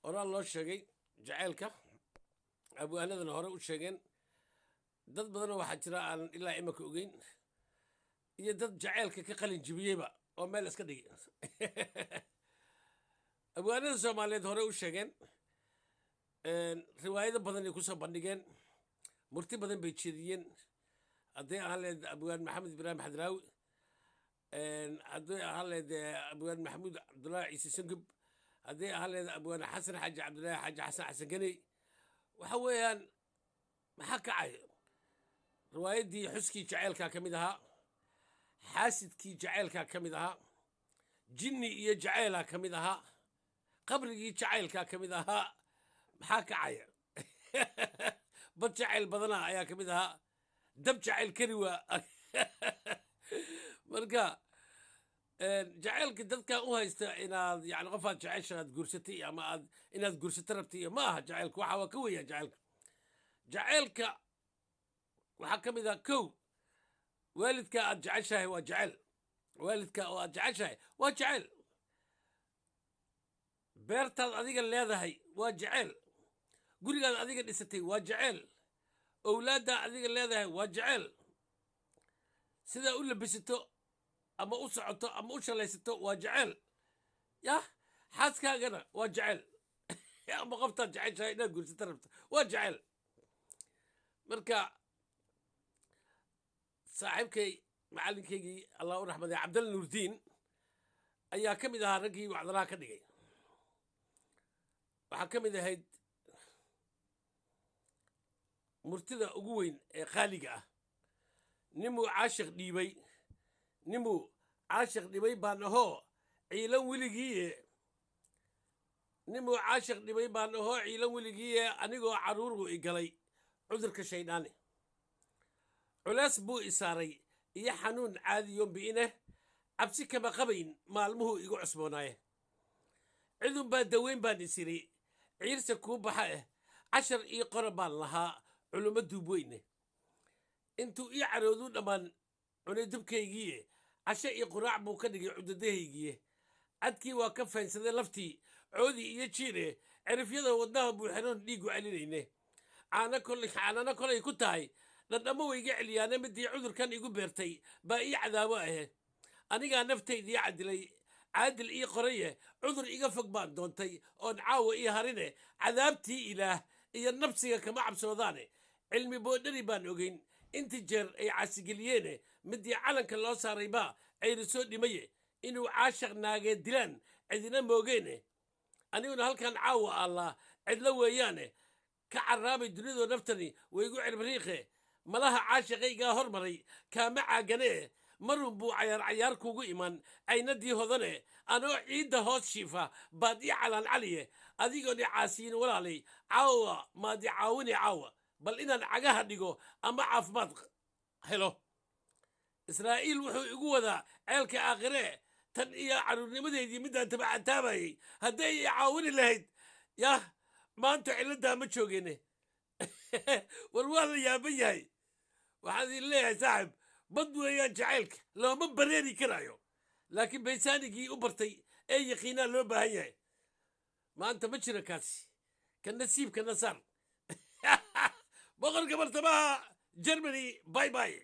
oraa loo sheegay jacaylka abwaanadana hore u sheegeen dad badanoo waxaa jira aan ilaa imaka ogeyn iyo dad jacaylka ka qalin jibiyeyba oo meel iska dhigi abwaanada soomaaliyeed hore u sheegeen riwaayado badan ay kusoo bandhigeen murti badan bay jeediyeen hadday ahaan leed abwaan maxamed ibraahim xadraawi hadday ahaan leed abwaan maxamuud cabdullaahi ciise sangub hadday ahaan leed abwaan xasan xaaji cabdullaahi xaaji xasan xasan ganey waxa weeyaan maxaa kacay riwaayaddii xuskii jacaylkaa ka mid ahaa xaasidkii jacaylkaa ka mid ahaa jinni iyo jacaylaa ka mid ahaa qabrigii jacaylkaa ka mid ahaa maxaa kacaya bad jacayl badanaa ayaa ka mid ahaa dab jacayl kari waa marka jacaylka dadkan u haysta inaad yani qofaad jecesha aad guursatay ama aad inaad guursato rabtay iyo ma aha jacaylka waxa waa ka weeyaan jacaylka waxaa ka mid ah kow waalidka aad jeceshahay waa jecel waalidka oo aad jeceshahay waa jecel beertaad adiga leedahay waa jecel gurigaad adiga dhisatay waa jecel owlaaddaa adiga leedahay waa jecel sidaa u labisato ama u socoto ama u shalaysato waa jecel yah xaaskaagana waa jecel ama qoftaad jeceshahay inaad guursato rabto waa jecel marka saaxiibkay macalinkaygii allah u raxmaday cabdalla nuurdiin ayaa ka mid ahaa raggii wacdalaha ka dhigay waxaa ka mid ahayd murtida ugu weyn ee qaaliga ah nimuu caashiq dhibay baan ahoo ciilan weligiiye anigoo carruurgu i galay cudurka shaydhaani culays buu i saaray iyo xanuun caadiyoon bi'ineh cabsi kama qabayn maalmuhuu igu cusboonaaye cidun baa daweyn baan isiri ciirse kuu baxa cashar ii qora baan lahaa culummo duubweyne intuu ii caroodu dhammaan cunay dubkaygiiye cashe iyo quraac buu ka dhigay cudadahaygiiye cadkii waa ka faynsaday laftii coodii iyo jiire cirifyada wadnaha buu xeroon dhiigu celinayne caanana kolay ku tahay dhadhammo wayga celiyaane midii cudurkan igu beertay baa ii cadaabo ahe anigaa naftaydii cadilay caadil ii qoraye cudur iga fog baan doontay oon caawa ii harine cadaabtii ilaah iyo nafsiga kama cabsoodaane cilmi boodhari baan ogeyn intii jeer ay caasigelyeene midii calanka loo saaray baa ayna soo dhimaye inuu caashaq naageed dilaan cidina moogeene aniguna halkan caawa allah cidlo weeyaane ka carraabay dunidoo naftani waygu cirbriiqe malaha caashaqaygaa hormaray kaama caaganee marun buu cayaar kuugu iman caynadii hodane anoo ciidda hoos shiifa baad ii calaan caliye adigoon i caasiyin walaalay caawa maad i caawini caawa bal inaan cagaha dhigo ama caafimaad helo israa'iil wuxuu igu wadaa ceelka aakhiree tan iyo carruurnimadeydii midaan tabacataabayay hadday i caawini lahayd yah maanta cilladaa ma joogeene war waa la yaaban yahay waxaan idin leeyahay saaxib bad weeyaan jacaylka looma bareeri karaayo laakiin baysaanigii u bartay ee yaqiinaa loo baahan yahay maanta ma jira kaasi ka nasiibka nasaar boqorka bartamaha germany bye bye